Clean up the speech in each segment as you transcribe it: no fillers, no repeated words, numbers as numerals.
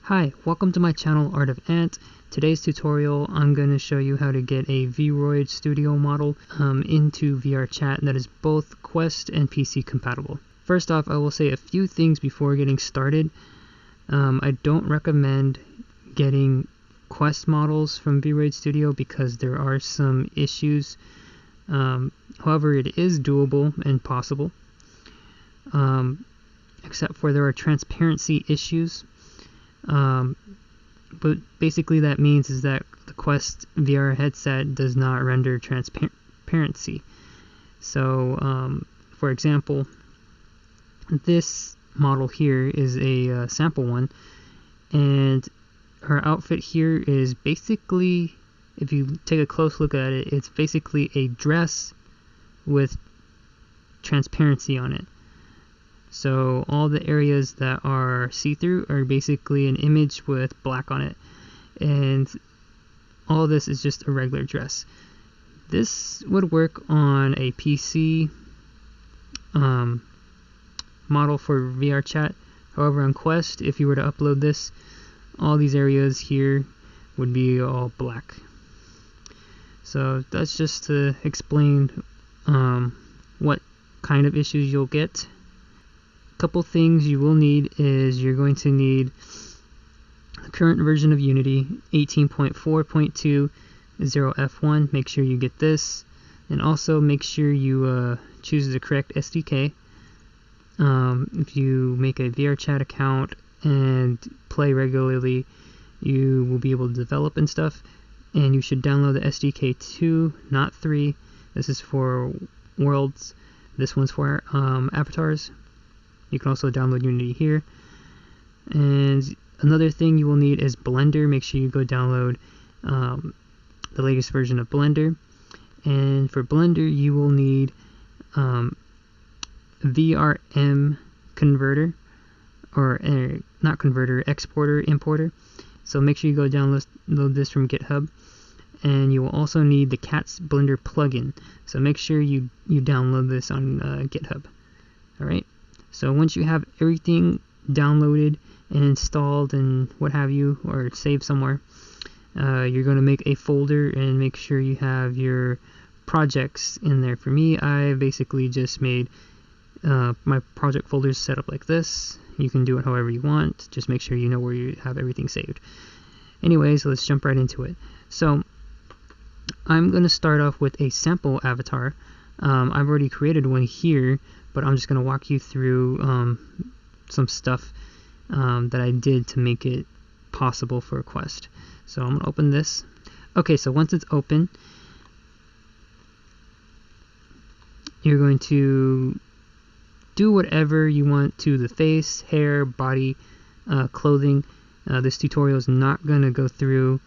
Hi, welcome to my channel Art of Ant. Today's tutorial I'm going to show you how to get a Vroid Studio model into VRchat that is both Quest and PC compatible. First off, I will say a few things before getting started. I don't recommend getting Quest models from Vroid Studio because there are some issues. However, it is doable and possible, except for there are transparency issues. But basically that means is that the Quest VR headset does not render transparency. So for example, this model here is a sample one, and her outfit here is basically, if you take a close look at it, it's basically a dress with transparency on it. So all the areas that are see-through are basically an image with black on it, and all this is just a regular dress. This would work on a PC model for VRchat. However, on Quest, if you were to upload this, all these areas here would be all black. So that's just to explain what kind of issues you'll get. Couple things you will need is you're going to need the current version of Unity 18.4.2 0F1. Make sure you get this, and also make sure you choose the correct SDK. If you make a VRchat account and play regularly, you will be able to develop and stuff, and you should download the SDK 2, not 3. This is for worlds, this one's for avatars. You can also download Unity here. And another thing you will need is Blender. Make sure you go download the latest version of Blender. And for Blender, you will need VRM converter, or not converter, exporter, importer. So make sure you go download this from GitHub. And you will also need the Cat's Blender plugin. So make sure you download this on GitHub. Alright. So once you have everything downloaded and installed and what have you, or saved somewhere, you're going to make a folder and make sure you have your projects in there. For me, I basically just made my project folders set up like this. You can do it however you want, just make sure you know where you have everything saved. Anyways, let's jump right into it. So I'm going to start off with a sample avatar. I've already created one here, but I'm just going to walk you through some stuff that I did to make it possible for Quest. So I'm going to open this. Okay, so once it's open, you're going to do whatever you want to the face, hair, body, clothing. This tutorial is not going to go through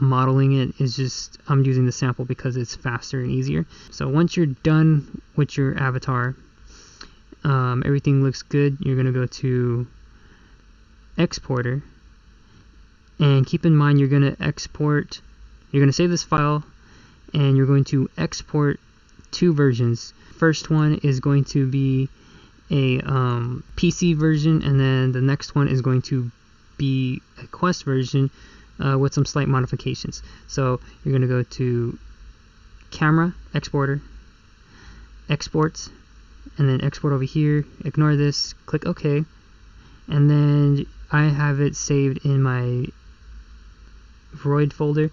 modeling it. It's just I'm using the sample because it's faster and easier. So once you're done with your avatar, everything looks good, you're going to go to exporter, and keep in mind you're going to save this file, and you're going to export two versions. First one is going to be a PC version, and then the next one is going to be a Quest version with some slight modifications. So you're going to go to Camera, Exporter, Exports, and then export over here. Ignore this, click OK, and then I have it saved in my Vroid folder,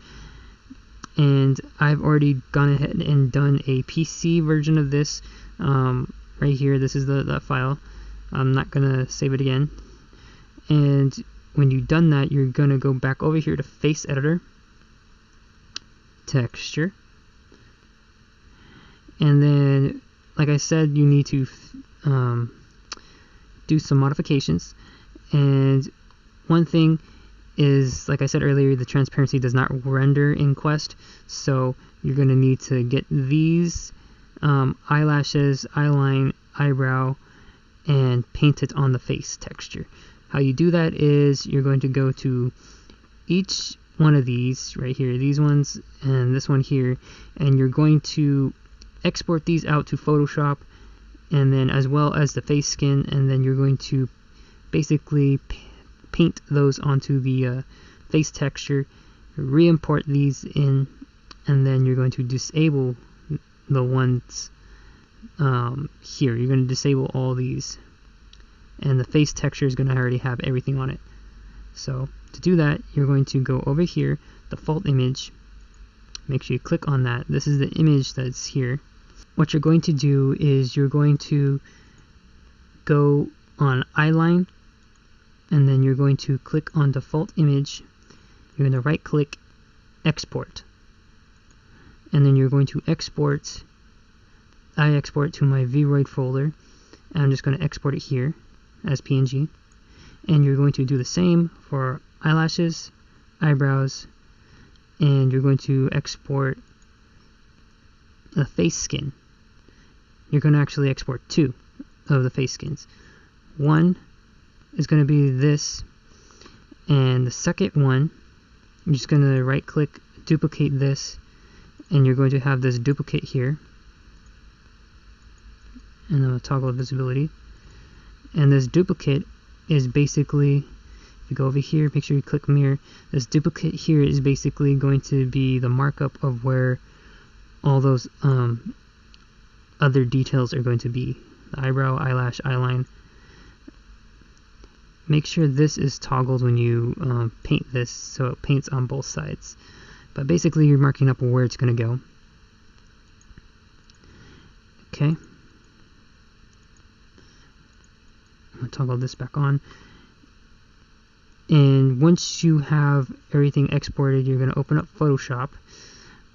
and I've already gone ahead and done a PC version of this right here. This is that file. I'm not gonna save it again. And when you've done that, you're gonna go back over here to Face Editor, Texture, and then, like I said, you need to do some modifications. And one thing is, like I said earlier, the transparency does not render in Quest, so you're going to need to get these eyelashes, eyeline, eyebrow, and paint it on the face texture. How you do that is you're going to go to each one of these right here, these ones and this one here, and you're going to export these out to Photoshop, and then as well as the face skin, and then you're going to basically paint those onto the face texture, re-import these in, and then you're going to disable the ones here. You're going to disable all these, and the face texture is going to already have everything on it. So to do that, you're going to go over here, default image, make sure you click on that. This is the image that's here. What you're going to do is you're going to go on Eyeline, and then you're going to click on default image. You're going to right click, export, and then you're going to export. I export to my Vroid folder, and I'm just going to export it here as PNG. And you're going to do the same for eyelashes, eyebrows, and you're going to export the face skin. You're going to actually export 2 of the face skins. One is going to be this, and the second one, you're just going to right click, duplicate this, and you're going to have this duplicate here, and then I'll toggle visibility. And this duplicate is basically, if you go over here, make sure you click mirror. This duplicate here is basically going to be the markup of where all those other details are going to be. The eyebrow, eyelash, eyeline. Make sure this is toggled when you paint this, so it paints on both sides. But basically you're marking up where it's going to go. Okay. I'm going to toggle this back on. And once you have everything exported, you're going to open up Photoshop.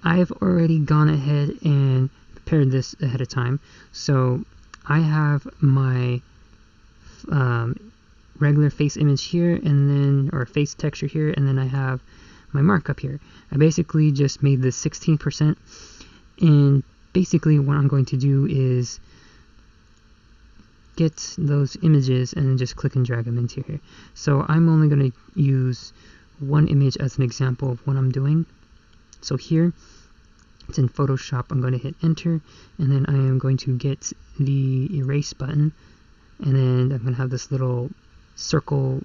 I've already gone ahead and prepared this ahead of time. So I have my regular face image here, and then, or face texture here, and then I have my markup here. I basically just made this 16%, and basically what I'm going to do is get those images and then just click and drag them into here. So I'm only going to use one image as an example of what I'm doing. So here, it's in Photoshop. I'm going to hit enter, and then I am going to get the erase button, and then I'm going to have this little circle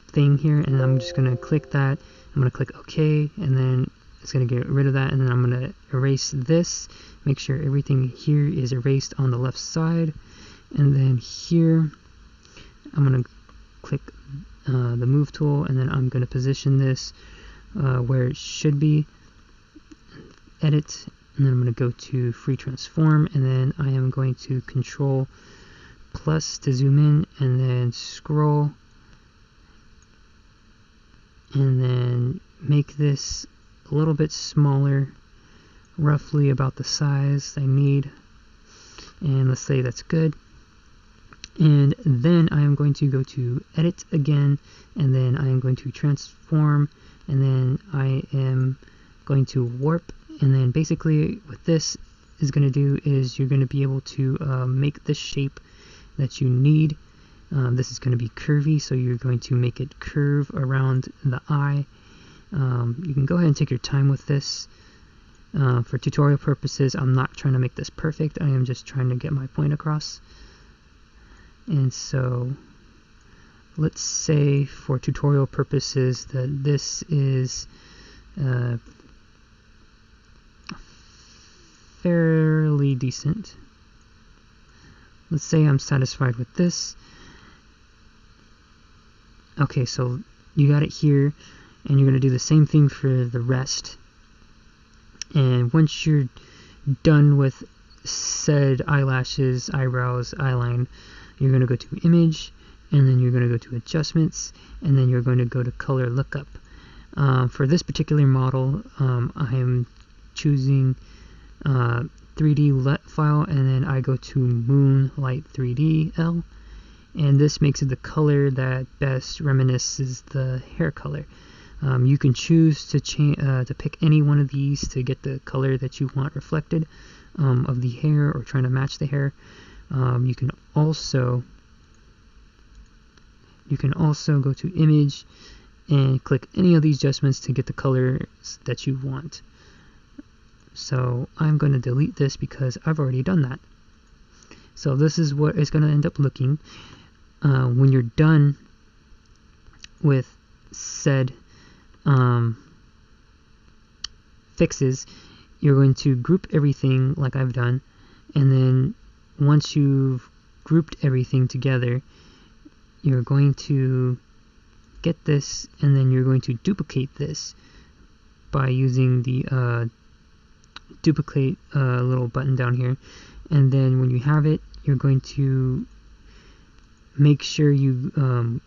thing here, and I'm just going to click that. I'm going to click OK, and then it's going to get rid of that, and then I'm going to erase this, make sure everything here is erased on the left side, and then here I'm going to click the move tool, and then I'm going to position this where it should be, edit, and then I'm going to go to free transform, and then I am going to control plus to zoom in, and then scroll, and then make this a little bit smaller, roughly about the size I need, and let's say that's good. And then I am going to go to edit again, and then I am going to transform, and then I am going to warp, and then basically what this is going to do is you're going to be able to make the shape that you need. This is going to be curvy, so you're going to make it curve around the eye. You can go ahead and take your time with this. For tutorial purposes, I'm not trying to make this perfect. I am just trying to get my point across. And so let's say for tutorial purposes that this is fairly decent. Let's say I'm satisfied with this. Okay, so you got it here, and you're going to do the same thing for the rest. And once you're done with said eyelashes, eyebrows, eyeline, you're going to go to image, and then you're going to go to adjustments, and then you're going to go to color lookup. For this particular model, I am choosing 3D LUT file, and then I go to Moonlight 3D L, and this makes it the color that best reminisces the hair color. You can choose to pick any one of these to get the color that you want reflected of the hair, or trying to match the hair. You can also go to image and click any of these adjustments to get the colors that you want. So I'm going to delete this because I've already done that. So this is what it's going to end up looking. When you're done with said fixes, you're going to group everything like I've done, and then once you've grouped everything together, you're going to get this, and then you're going to duplicate this by using the duplicate little button down here. And then when you have it, you're going to make sure you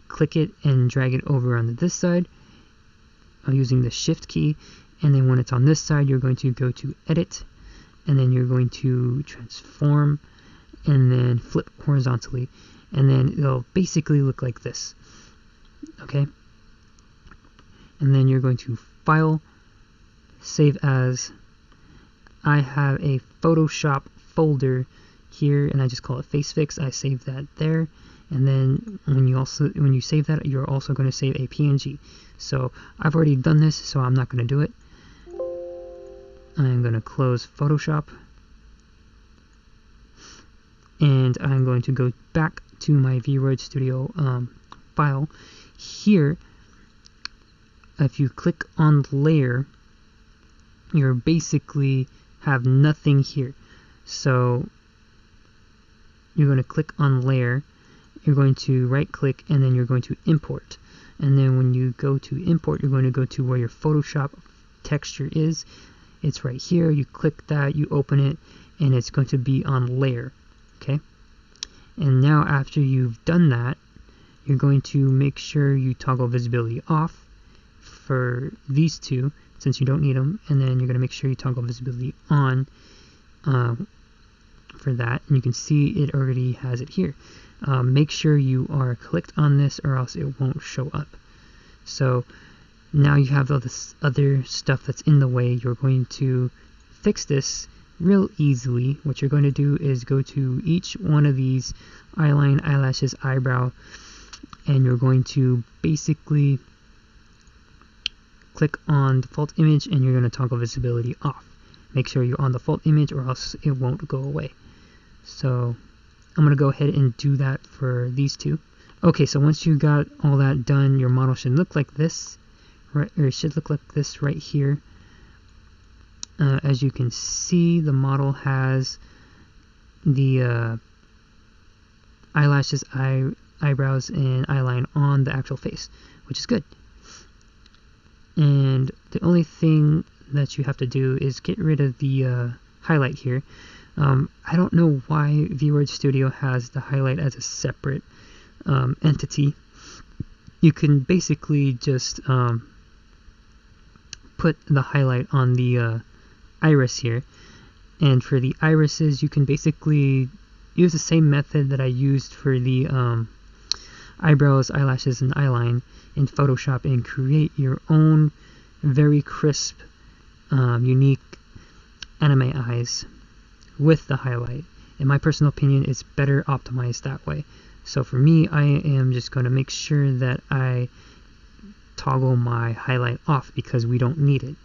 click it and drag it over onto this side using the shift key. And then when it's on this side, you're going to go to edit, and then you're going to transform, and then flip horizontally, and then it'll basically look like this. Okay, and then you're going to file, save as. I have a Photoshop folder here, and I just call it face fix. I save that there, and then when you save that, you're also going to save a PNG. So I've already done this, so I'm not going to do it. I'm going to close Photoshop, and I'm going to go back to my Vroid Studio file. Here, if you click on layer, you're basically have nothing here. So you're going to click on layer, you're going to right click, and then you're going to import. And then when you go to import, you're going to go to where your Photoshop texture is. It's right here. You click that, you open it, and it's going to be on layer. Okay, and now after you've done that, you're going to make sure you toggle visibility off for these two, since you don't need them, and then you're going to make sure you toggle visibility on for that, and you can see it already has it here. Make sure you are clicked on this, or else it won't show up. So now you have all this other stuff that's in the way. You're going to fix this real easily. What you're going to do is go to each one of these eyeline, eyelashes, eyebrow, and you're going to basically click on default image, and you're going to toggle visibility off. Make sure you're on default image, or else it won't go away. So I'm going to go ahead and do that for these two. Okay, so once you got all that done, your model should look like this, right, or it should look like this right here. As you can see, the model has the eyelashes, eyebrows, and eyeline on the actual face, which is good. And the only thing that you have to do is get rid of the highlight here. I don't know why Vroid Studio has the highlight as a separate entity. You can basically just put the highlight on the iris here, and for the irises you can basically use the same method that I used for the eyebrows, eyelashes, and eyeline in Photoshop, and create your own very crisp, unique anime eyes with the highlight. In my personal opinion, it's better optimized that way. So for me, I am just going to make sure that I toggle my highlight off, because we don't need it,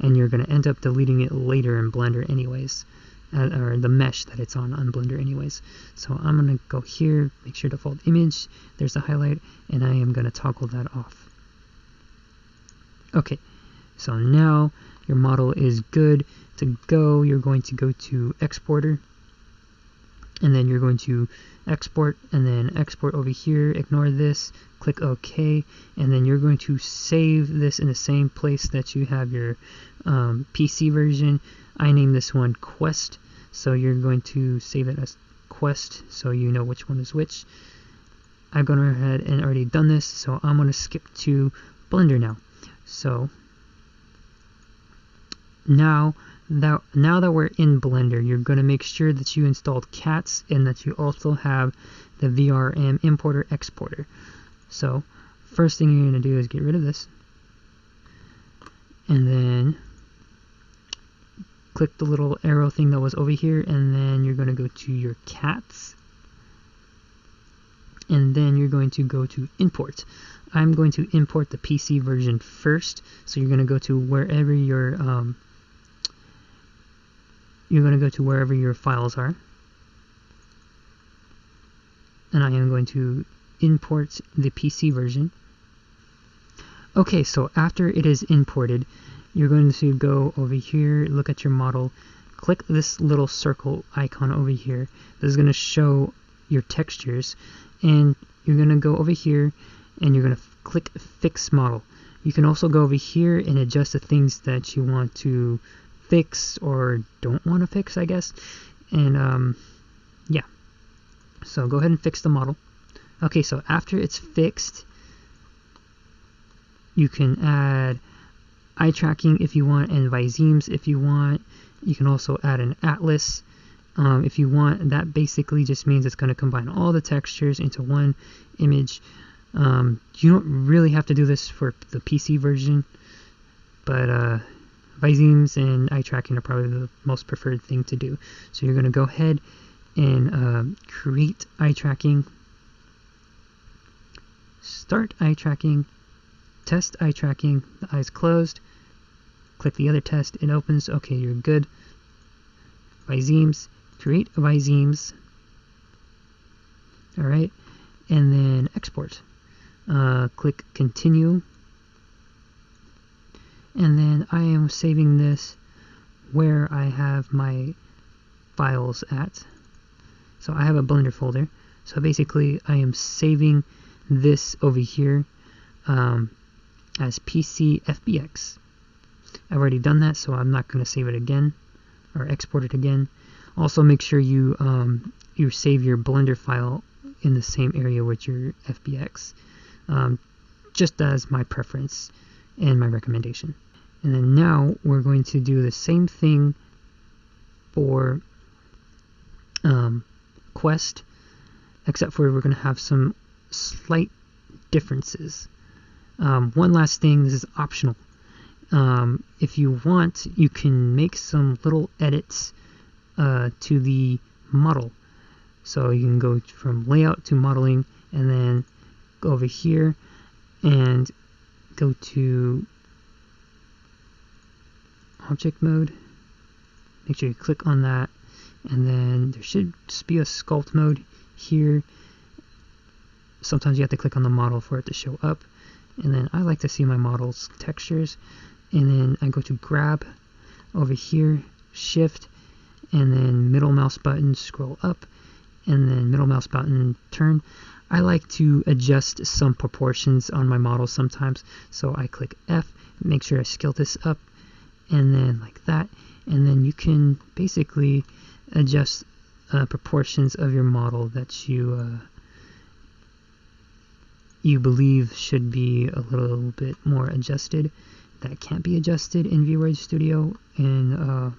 and you're going to end up deleting it later in Blender anyways, or the mesh that it's on Blender anyways. So I'm going to go here, make sure default image, there's the highlight, and I am going to toggle that off. Okay, so now your model is good to go. You're going to go to exporter, and then you're going to export, and then export over here, ignore this, click OK, and then you're going to save this in the same place that you have your PC version. I named this one Quest, so you're going to save it as Quest so you know which one is which. I've gone ahead and already done this, so I'm going to skip to Blender now. So now that we're in Blender, you're going to make sure that you installed cats, and that you also have the VRM importer exporter. So first thing you're going to do is get rid of this, and then click the little arrow thing that was over here, and then you're going to go to your cats, and then you're going to go to import. I'm going to import the PC version first, so you're going to go to wherever your files are, and I am going to import the PC version. Okay, so after it is imported, you're going to go over here, look at your model, click this little circle icon over here. This is going to show your textures, and you're going to go over here and you're going to click Fix Model. You can also go over here and adjust the things that you want to fix or don't want to fix, I guess. And yeah, so go ahead and fix the model. Okay, so after it's fixed, you can add eye tracking if you want, and visemes if you want. You can also add an atlas if you want. That basically just means it's going to combine all the textures into one image. You don't really have to do this for the PC version, but visemes and eye tracking are probably the most preferred thing to do. So you're going to go ahead and create eye tracking, start eye tracking, test eye tracking, the eye's closed, click the other test, it opens, okay, you're good. Visemes, create visemes, alright, and then export. Click continue, and then I am saving this where I have my files at. So I have a Blender folder, so basically I am saving this over here as PC FBX. I've already done that, so I'm not going to save it again or export it again. Also, make sure you you save your Blender file in the same area with your FBX, just as my preference and my recommendation. And then now we're going to do the same thing for Quest, except for we're going to have some slight differences. One last thing, this is optional. If you want, you can make some little edits to the model. So you can go from layout to modeling, and then go over here and go to object mode. Make sure you click on that, and then there should just be a sculpt mode here. Sometimes you have to click on the model for it to show up. And then I like to see my model's textures, and then I go to grab over here, shift, and then middle mouse button, scroll up, and then middle mouse button, turn. I like to adjust some proportions on my model sometimes, so I click F, make sure I scale this up, and then like that, and then you can basically adjust proportions of your model that you believe should be a little bit more adjusted, that can't be adjusted in Vroid Studio in a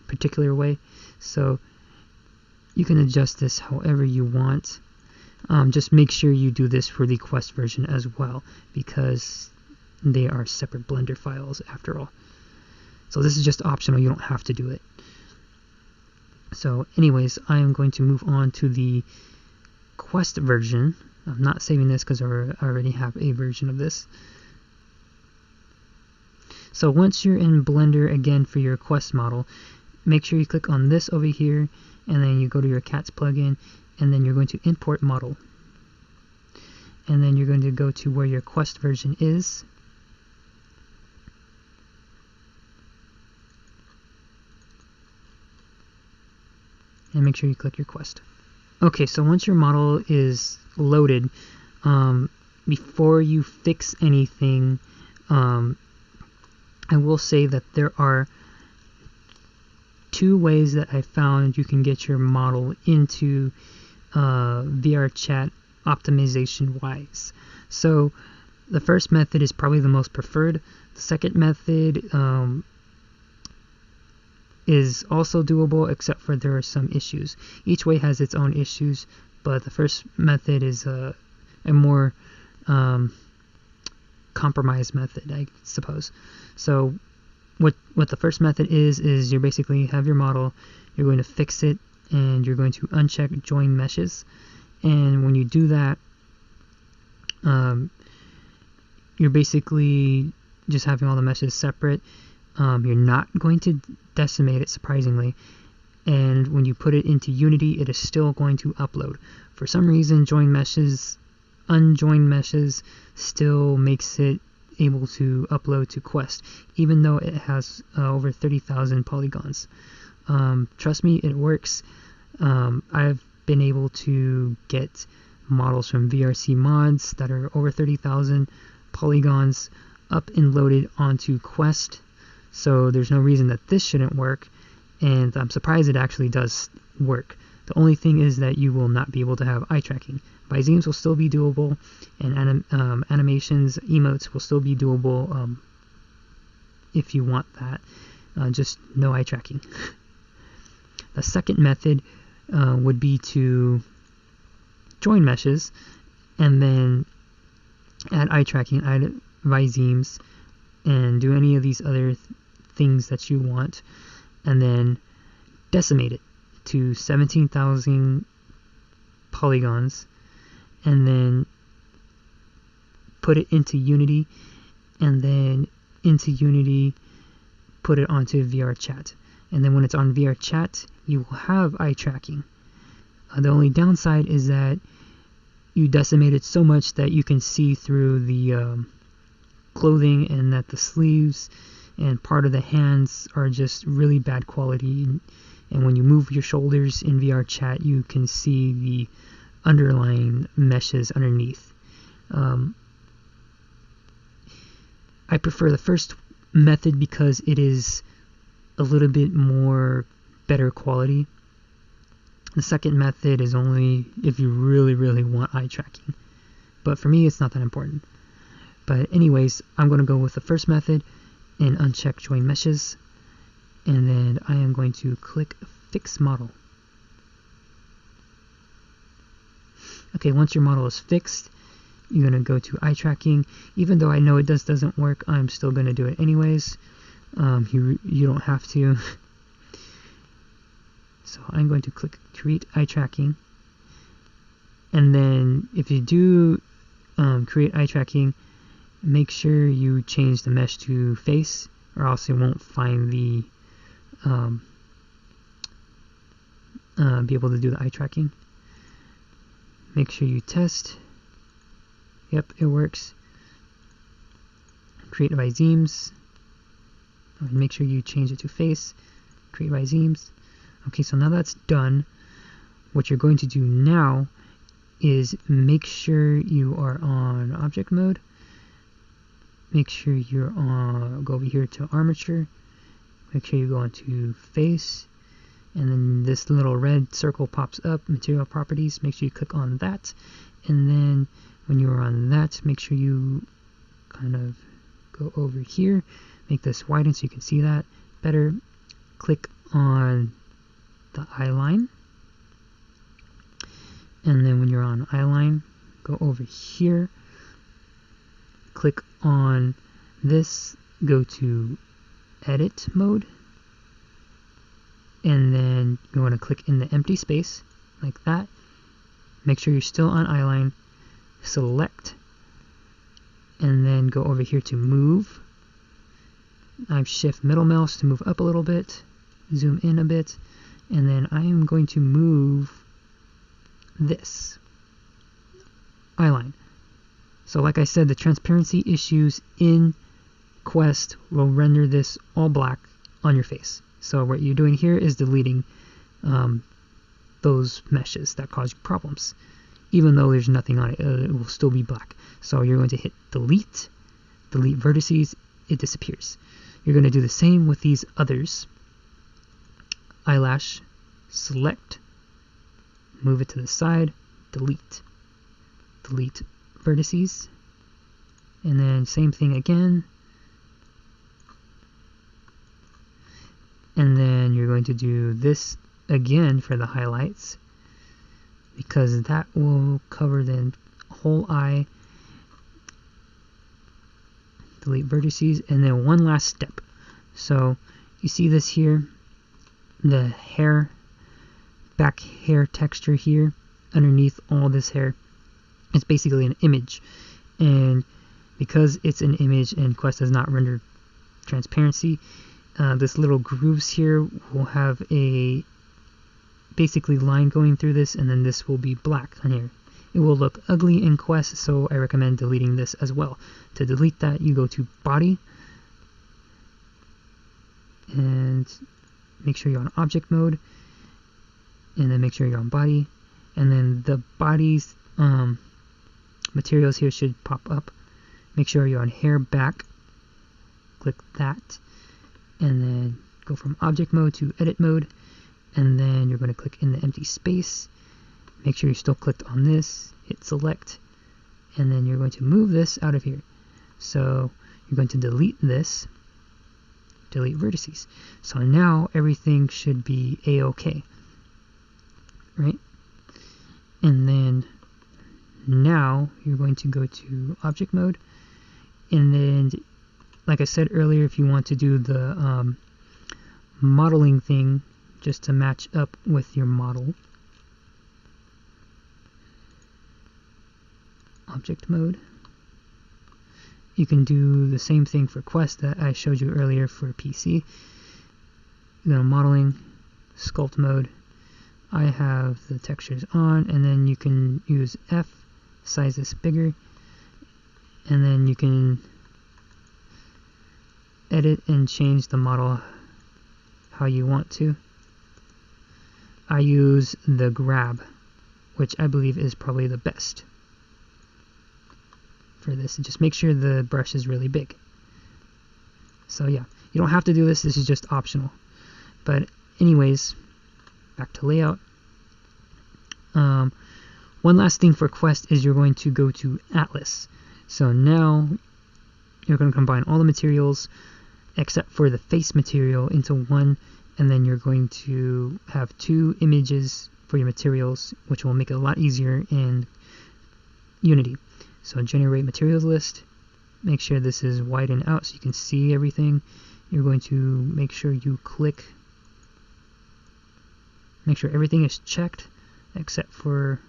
particular way. So you can adjust this however you want. Just make sure you do this for the Quest version as well, because they are separate Blender files after all. So this is just optional, you don't have to do it. So anyways, I am going to move on to the Quest version. I'm not saving this because I already have a version of this. So once you're in Blender again for your Quest model, make sure you click on this over here, and then you go to your Cats plugin, and then you're going to import model. And then you're going to go to where your Quest version is. And make sure you click your Quest. Okay, so once your model is loaded, before you fix anything, I will say that there are two ways that I found you can get your model into VRchat optimization wise. So the first method is probably the most preferred. The second method is also doable, except for there are some issues. Each way has its own issues, but the first method is a more compromised method, I suppose. So what the first method is you basically have your model, you're going to fix it, and you're going to uncheck join meshes. And when you do that, you're basically just having all the meshes separate. You're not going to decimate it, surprisingly, and when you put it into Unity, it is still going to upload. For some reason, join meshes unjoined meshes still makes it able to upload to Quest, even though it has over 30,000 polygons. Trust me, it works. I've been able to get models from VRC mods that are over 30,000 polygons up and loaded onto Quest, so there's no reason that this shouldn't work, and I'm surprised it actually does work. The only thing is that you will not be able to have eye tracking. Visemes will still be doable, and animations, emotes will still be doable if you want that. Just no eye tracking. The second method would be to join meshes and then add eye tracking, add visemes, and do any of these other things that you want, and then decimate it to 17,000 polygons, and then put it into Unity, and then into Unity put it onto VRchat. And then when it's on VRchat, you will have eye tracking. The only downside is that you decimate it so much that you can see through the clothing, and that the sleeves and part of the hands are just really bad quality. And when you move your shoulders in VRchat, you can see the underlying meshes underneath. I prefer the first method because it is a little bit more better quality. The second method is only if you really, really want eye tracking. But for me, it's not that important. But anyways, I'm going to go with the first method and uncheck join meshes. And then I am going to click fix model. Okay, once your model is fixed, you're going to go to eye tracking. Even though I know it doesn't work, I'm still going to do it anyways. You don't have to. So I'm going to click create eye tracking. And then if you do create eye tracking, make sure you change the mesh to face, or else it won't find the be able to do the eye tracking. Make sure you test. Yep, it works. Create visemes. Make sure you change it to face. Create visemes. Okay, so now that's done. What you're going to do now is make sure you are on object mode. Make sure you're on, go over here to armature. Make sure you go into face, and then this little red circle pops up, material properties. Make sure you click on that, and then when you're on that, make sure you kind of go over here, make this widen so you can see that better. Click on the eyeline, and then when you're on eyeline, go over here, click on this, go to edit mode, and then you want to click in the empty space like that. Make sure you're still on eyeline, select, and then go over here to move. I shift middle mouse to move up a little bit, zoom in a bit, and then I am going to move this eyeline. So like I said, the transparency issues in Quest will render this all black on your face. So what you're doing here is deleting those meshes that cause you problems. Even though there's nothing on it, it will still be black. So you're going to hit delete, delete vertices, it disappears. You're going to do the same with these others. Eyelash, select, move it to the side, delete, delete vertices, and then same thing again, and then you're going to do this again for the highlights, because that will cover the whole eye. Delete vertices, and then one last step. So you see this here, the hair, back hair texture here underneath all this hair. It's basically an image, and because it's an image and Quest does not render transparency, this little grooves here will have a basically line going through this, and then this will be black on here. It will look ugly in Quest, so I recommend deleting this as well. To delete that, you go to Body, and make sure you're on Object Mode, and then make sure you're on Body, and then the body's materials here should pop up. Make sure you're on Hair Back, click that, and then go from Object Mode to Edit Mode, and then you're going to click in the empty space. Make sure you're still clicked on this, hit Select, and then you're going to move this out of here. So you're going to delete this, delete vertices. So now everything should be A-OK, right? And then now you're going to go to Object Mode, and then, like I said earlier, if you want to do the modeling thing just to match up with your model, Object Mode, you can do the same thing for Quest that I showed you earlier for PC. You go to Modeling, Sculpt Mode. I have the textures on, and then you can use F, size this bigger, and then you can edit and change the model how you want to. I use the grab, which I believe is probably the best for this. And just make sure the brush is really big. So yeah, you don't have to do this, this is just optional. But anyways, back to layout. One last thing for Quest is you're going to go to Atlas. So now you're going to combine all the materials except for the face material into one, and then you're going to have two images for your materials, which will make it a lot easier in Unity. So generate materials list, make sure this is widened out so you can see everything. You're going to make sure you click, make sure everything is checked except for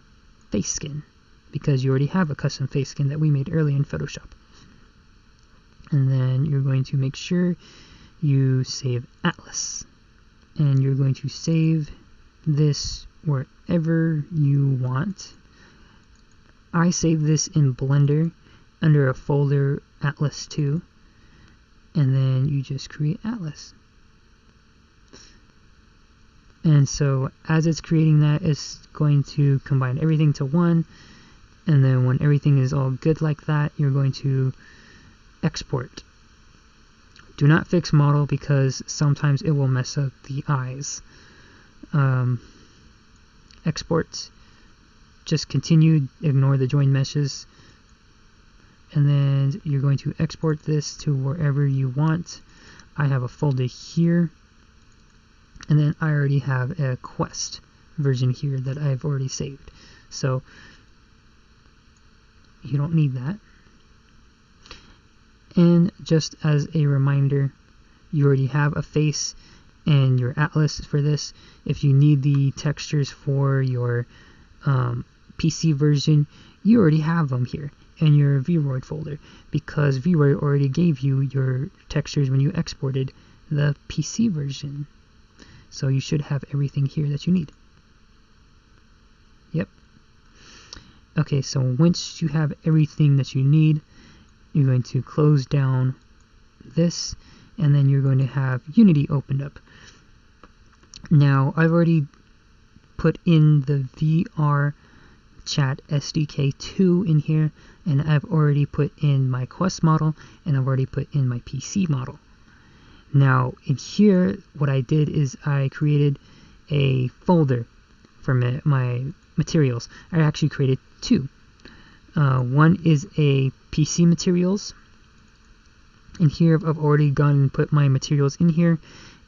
face skin, because you already have a custom face skin that we made earlier in Photoshop. And then you're going to make sure you save Atlas, and you're going to save this wherever you want. I save this in Blender under a folder Atlas 2, and then you just create Atlas. And so as it's creating that, it's going to combine everything to one, and then when everything is all good like that, you're going to export. Do not fix model because sometimes it will mess up the eyes. Export. Just continue, ignore the join meshes, and then you're going to export this to wherever you want. I have a folder here, and then I already have a Quest version here that I've already saved, so you don't need that. And just as a reminder, you already have a face and your Atlas for this. If you need the textures for your PC version, you already have them here in your Vroid folder, because Vroid already gave you your textures when you exported the PC version. So you should have everything here that you need. Yep. Okay, so once you have everything that you need, you're going to close down this, and then you're going to have Unity opened up. Now, I've already put in the VRchat SDK 2 in here, and I've already put in my Quest model, and I've already put in my PC model. Now, in here, what I did is I created a folder for my materials. I actually created two. One is a PC materials. In here, I've already gone and put my materials in here,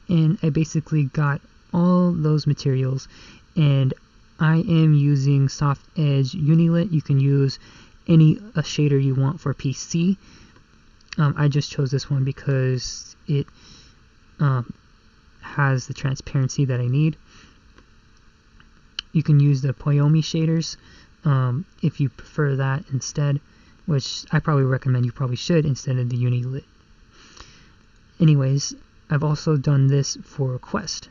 and I basically got all those materials, and I am using Soft Edge Unilit. You can use any shader you want for PC. I just chose this one because it has the transparency that I need. You can use the Poyomi shaders if you prefer that instead, which I probably recommend you probably should instead of the Unilit. Anyways, I've also done this for Quest.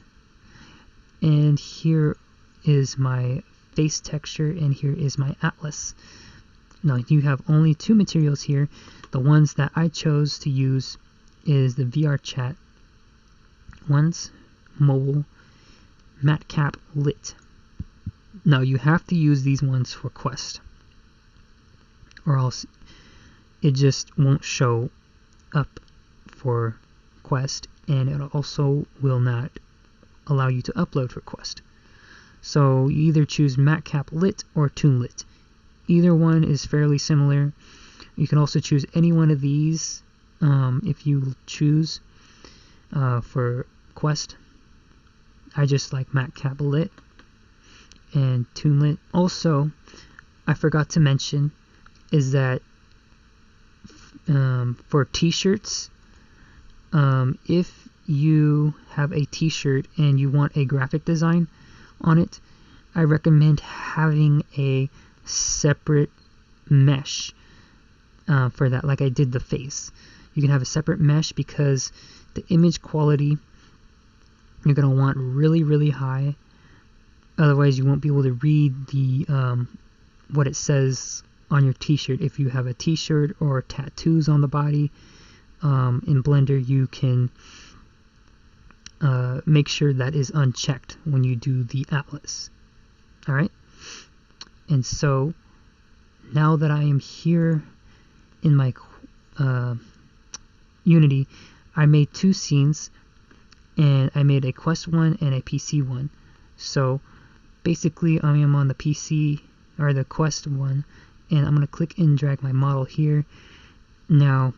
And here is my face texture, and here is my atlas. Now you have only two materials here. The ones that I chose to use is the VRchat ones, mobile, matcap, lit. Now you have to use these ones for Quest, or else it just won't show up for Quest, and it also will not allow you to upload for Quest. So you either choose matcap lit or toon lit. Either one is fairly similar. You can also choose any one of these if you choose for Quest. I just like matcap lit and toon lit. Also, I forgot to mention is that for t-shirts, if you have a t-shirt and you want a graphic design on it, I recommend having a separate mesh for that, like I did the face. You can have a separate mesh because the image quality you're going to want really high, otherwise you won't be able to read the what it says on your t-shirt. If you have a t-shirt or tattoos on the body, in Blender you can make sure that is unchecked when you do the atlas. Alright, and so now that I am here in my Unity, I made two scenes, and I made a Quest one and a PC one. So basically I am on the PC, or the Quest one, and I'm going to click and drag my model here. Now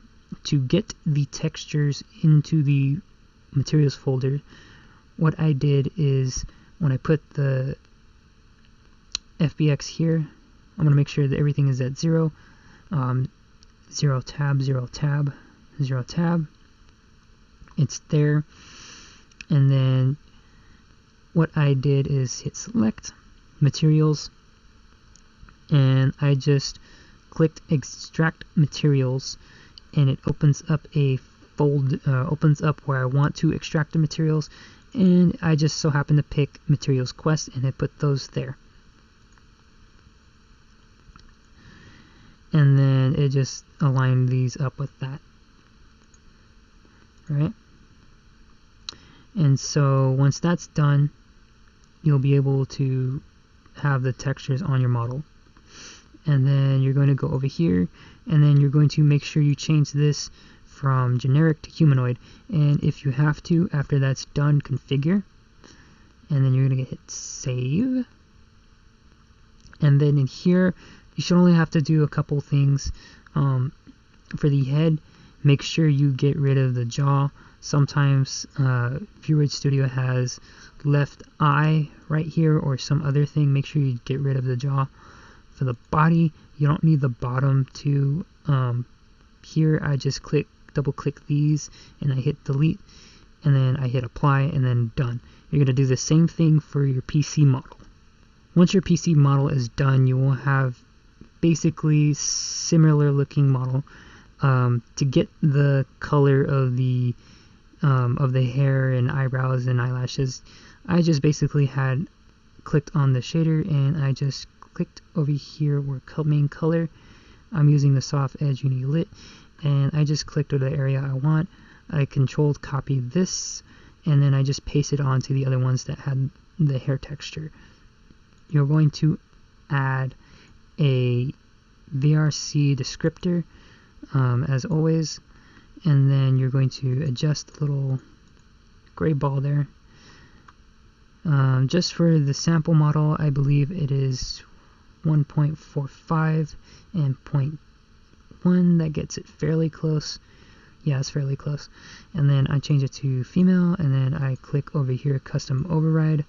to get the textures into the materials folder, what I did is when I put the FBX here, I'm going to make sure that everything is at 0. 0 tab, 0 tab, 0 tab. It's there. And then what I did is hit select, materials, and I just clicked extract materials, and it opens up a opens up where I want to extract the materials, and I just so happen to pick materials Quest, and I put those there. And then it just aligned these up with that. Right? And so once that's done, you'll be able to have the textures on your model. And then you're going to go over here, and then you're going to make sure you change this from generic to humanoid. And if you have to, after that's done, configure. And then you're going to hit save. And then in here, you should only have to do a couple things. For the head, make sure you get rid of the jaw. Sometimes Vroid Studio has left eye right here or some other thing. Make sure you get rid of the jaw. For the body, you don't need the bottom two. Here I just double click these, and I hit delete, and then I hit apply, and then done. You're going to do the same thing for your PC model. Once your PC model is done, you will have basically similar looking model. To get the color of the hair and eyebrows and eyelashes, I just basically had clicked on the shader, and I just clicked over here where main color. I'm using the soft edge Unity lit, and I just clicked over the area I want. I controlled copy this, and then I just pasted onto the other ones that had the hair texture. You're going to add a VRC descriptor as always, and then you're going to adjust the little gray ball there. Just for the sample model, I believe it is 1.45 and 0.1. That gets it fairly close. Yeah, it's fairly close. And then I change it to female, and then I click over here, custom override,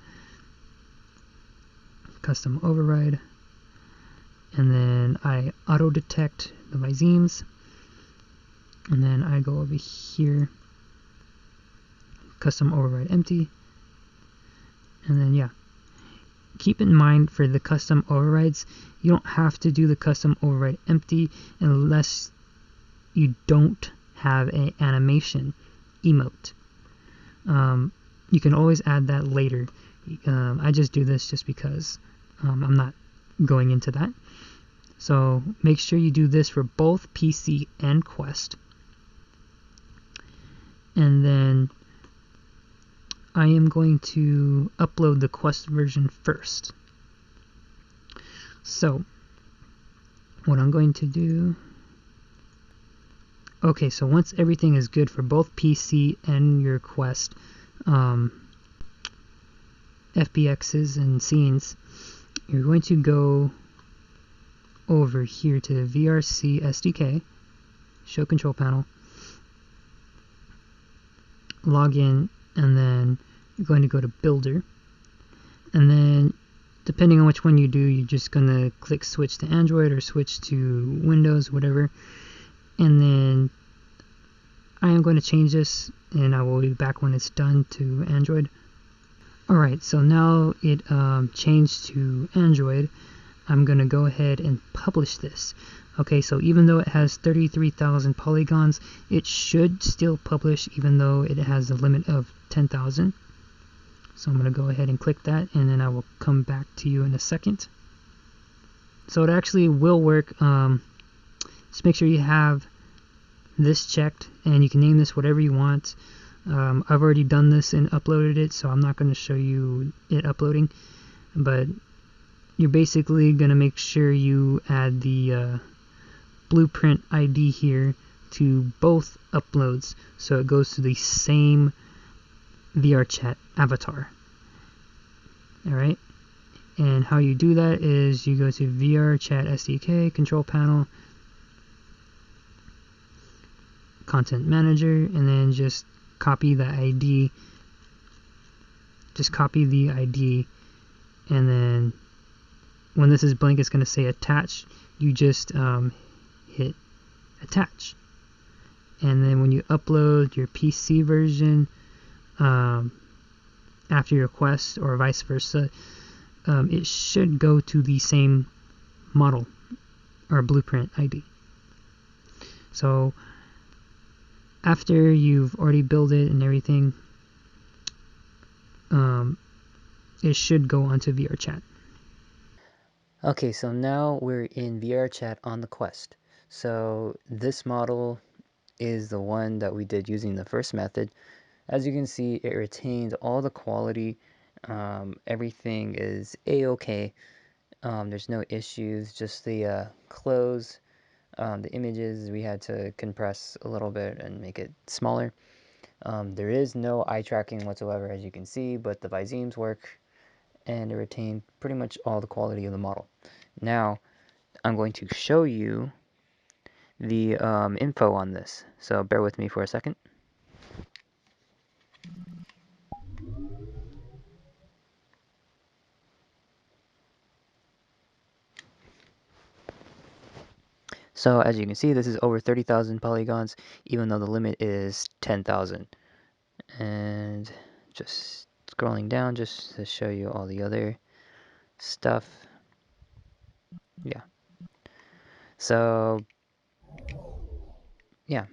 and then I auto detect the visemes, and then I go over here, custom override empty, and then yeah. Keep in mind for the custom overrides, you don't have to do the custom override empty unless you don't have an animation emote. You can always add that later. I just do this just because I'm not going into that. So make sure you do this for both PC and Quest. And then I am going to upload the Quest version first. So what I'm going to do... Okay, so once everything is good for both PC and your Quest FBXs and scenes, you're going to go over here to VRC SDK, show control panel, log in, and then you're going to go to Builder, and then depending on which one you do, you're just going to click switch to Android or switch to Windows, whatever. And then I am going to change this, and I will be back when it's done to Android. Alright, so now it changed to Android. I'm going to go ahead and publish this. Okay, so even though it has 33,000 polygons, it should still publish even though it has a limit of 10,000. So I'm going to go ahead and click that, and then I will come back to you in a second. So it actually will work. Just make sure you have this checked, and you can name this whatever you want. I've already done this and uploaded it, so I'm not going to show you it uploading, but you're basically going to make sure you add the blueprint ID here to both uploads so it goes to the same VRchat avatar. Alright, and how you do that is you go to VRchat SDK, control panel, content manager, and then just copy the ID. Just copy the ID, and then when this is blank, it's going to say attach. You just hit attach, and then when you upload your PC version after your Quest or vice versa, it should go to the same model or blueprint ID. So after you've already built it and everything, it should go onto VRchat. Okay, so now we're in VRchat on the Quest. So this model is the one that we did using the first method. As you can see, it retained all the quality. Everything is a-okay. There's no issues, just the clothes. The images we had to compress a little bit and make it smaller. There is no eye tracking whatsoever, as you can see, but the Visemes work, and it retained pretty much all the quality of the model. Now, I'm going to show you the info on this, so bear with me for a second. So as you can see, this is over 30,000 polygons, even though the limit is 10,000. And just scrolling down just to show you all the other stuff. Yeah. So, yeah,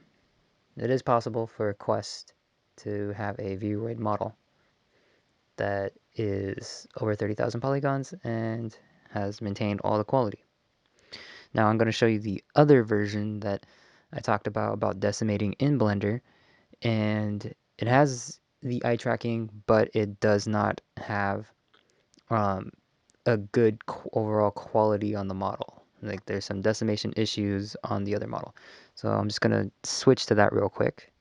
it is possible for Quest to have a Vroid model that is over 30,000 polygons and has maintained all the quality. Now I'm going to show you the other version that I talked about decimating in Blender, and it has the eye tracking, but it does not have a good overall quality on the model. Like there's some decimation issues on the other model. So I'm just going to switch to that real quick.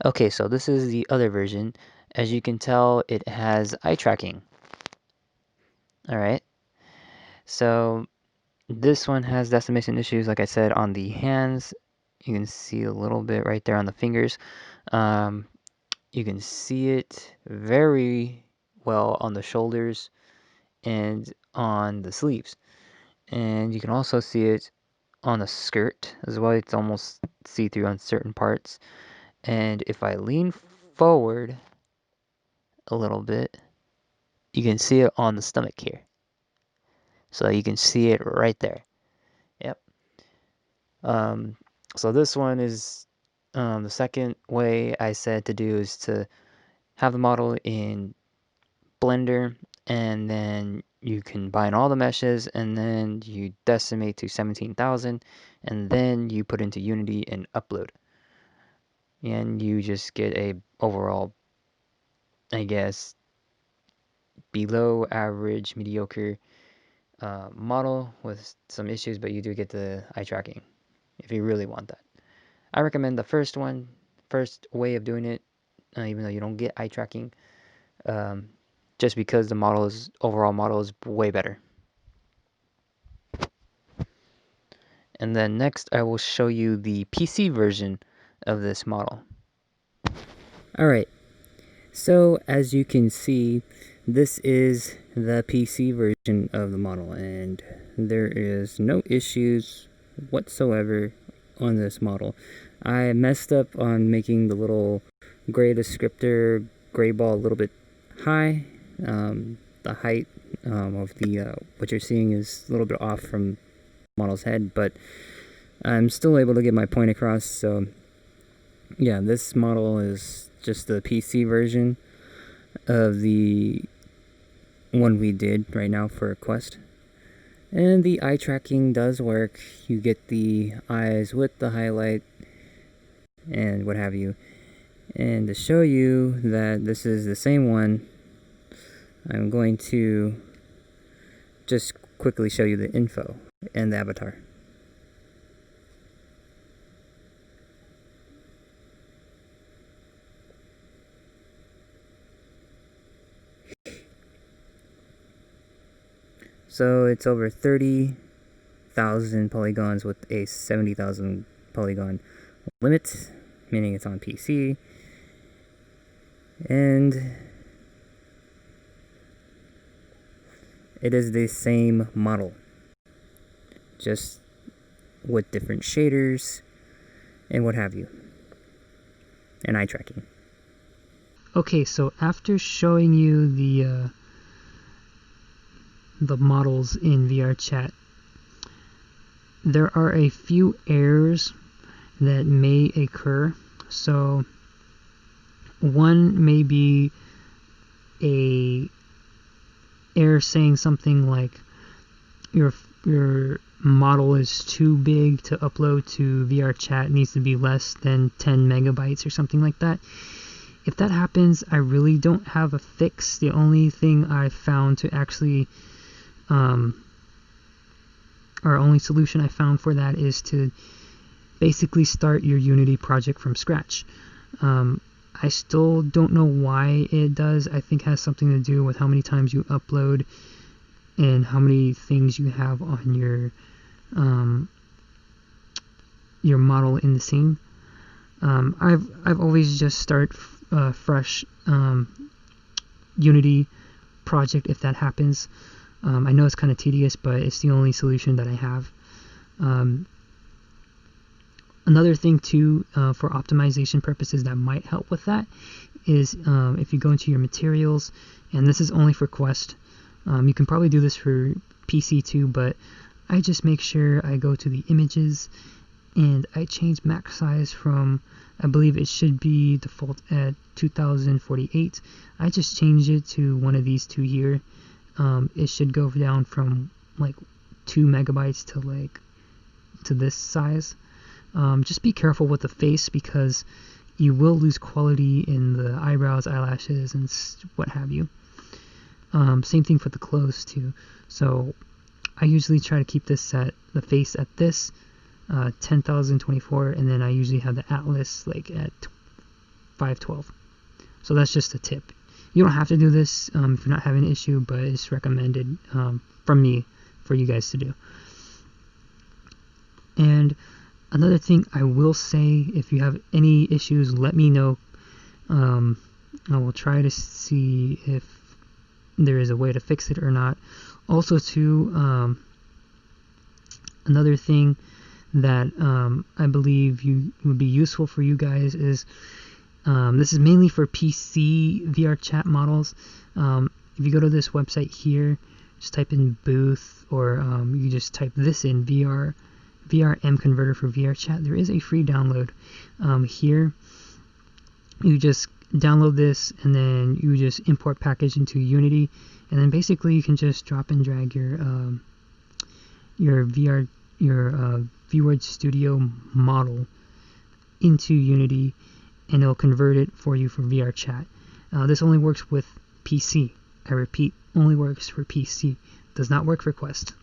Okay, so this is the other version. As you can tell, it has eye tracking. Alright, so this one has decimation issues, like I said, on the hands. You can see a little bit right there on the fingers. You can see it very well on the shoulders and on the sleeves. And you can also see it on the skirt as well. It's almost see-through on certain parts. And if I lean forward a little bit, you can see it on the stomach here. So you can see it right there. So this one is the second way I said to do is to have the model in Blender, and then you combine all the meshes, and then you decimate to 17,000, and then you put into Unity and upload. And you just get a overall, I guess, below average, mediocre model with some issues, but you do get the eye tracking if you really want that. I recommend the first way of doing it, even though you don't get eye tracking, just because the overall model is way better. And then next I will show you the PC version of this model. Alright, so as you can see, this is the PC version of the model, and there is no issues whatsoever on this model. I messed up on making the little gray descriptor gray ball a little bit high. The height of the what you're seeing is a little bit off from the model's head, but I'm still able to get my point across. So yeah, this model is just the PC version of the one we did right now for Quest. And the eye tracking does work. You get the eyes with the highlight and what have you. And to show you that this is the same one, I'm going to just quickly show you the info and the avatar. So it's over 30,000 polygons with a 70,000 polygon limit, meaning it's on PC. And it is the same model, just with different shaders and what have you, and eye tracking. Okay, so after showing you the models in VRchat, there are a few errors that may occur. So one may be a error saying something like your model is too big to upload to VRchat, it needs to be less than 10 megabytes or something like that. If that happens, I really don't have a fix. The only thing I found to actually our only solution I found for that is to basically start your Unity project from scratch. I still don't know why it does. I think it has something to do with how many times you upload and how many things you have on your model in the scene. I've always just start fresh Unity project if that happens. I know it's kind of tedious, but it's the only solution that I have. Another thing too, for optimization purposes that might help with that is if you go into your materials, and this is only for Quest. You can probably do this for PC too, but I just make sure I go to the images and I change max size from, I believe it should be default at 2048. I just change it to one of these two here. It should go down from like 2 megabytes to this size. Just be careful with the face because you will lose quality in the eyebrows, eyelashes, and what have you. Same thing for the clothes too. So I usually try to keep this at the face at this 10,024, and then I usually have the atlas like at 512. So that's just a tip. You don't have to do this if you're not having an issue, but it's recommended from me for you guys to do. And another thing I will say, if you have any issues, let me know. I will try to see if there is a way to fix it or not. Also too, another thing that I believe would be useful for you guys is this is mainly for PC VRchat models. If you go to this website here, just type in booth, or you just type this in VRM converter for VRchat. There is a free download. Here, you just download this, and then you just import package into Unity, and then basically you can just drop and drag your Vroid Studio model into Unity, and it'll convert it for you for VRchat. This only works with PC. I repeat, only works for PC. Does not work for Quest.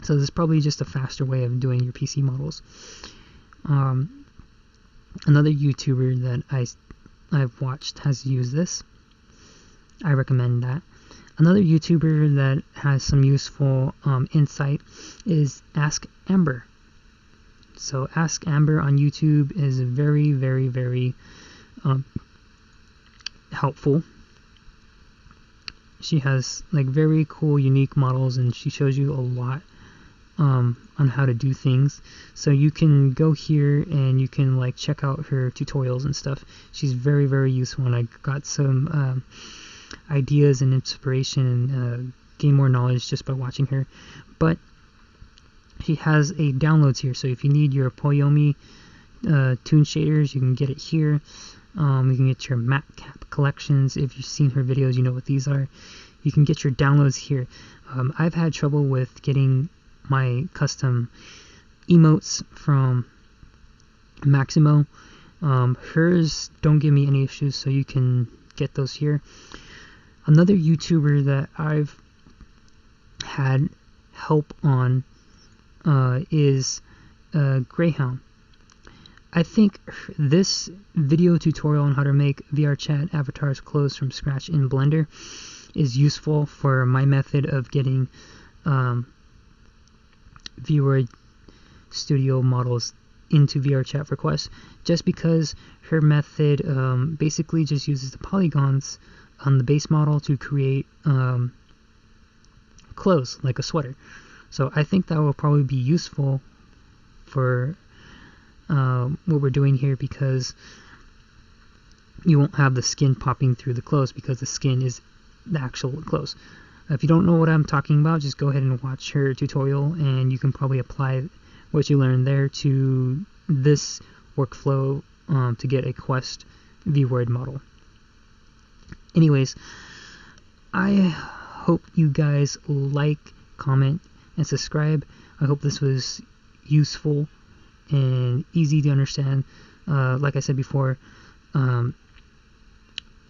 So this is probably just a faster way of doing your PC models. Another YouTuber that I've watched has used this. I recommend that. Another YouTuber that has some useful insight is Ask Amber. So Ask Amber on YouTube is very, very, very helpful. She has like very cool, unique models, and she shows you a lot on how to do things. So you can go here and you can like check out her tutorials and stuff. She's very, very useful, and I got some ideas and inspiration and gain more knowledge just by watching her. But she has a downloads here, so if you need your Poyomi tune shaders, you can get it here. You can get your map cap collections. If you've seen her videos, you know what these are. You can get your downloads here. I've had trouble with getting my custom emotes from Maximo. Hers don't give me any issues, so you can get those here. Another YouTuber that I've had help on is Greyhound. I think this video tutorial on how to make VRchat avatars close from scratch in Blender is useful for my method of getting Vroid Studio models into VRchat for Quest, just because her method basically just uses the polygons on the base model to create clothes, like a sweater. So I think that will probably be useful for what we're doing here, because you won't have the skin popping through the clothes, because the skin is the actual clothes. If you don't know what I'm talking about, just go ahead and watch her tutorial, and you can probably apply what you learned there to this workflow to get a Quest Vroid model. Anyways, I hope you guys like, comment, and subscribe. I hope this was useful and easy to understand. Like I said before,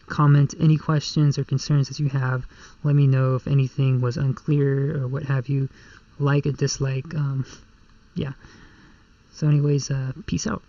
comment any questions or concerns that you have. Let me know if anything was unclear or what have you. Like and dislike. Yeah. So anyways, peace out.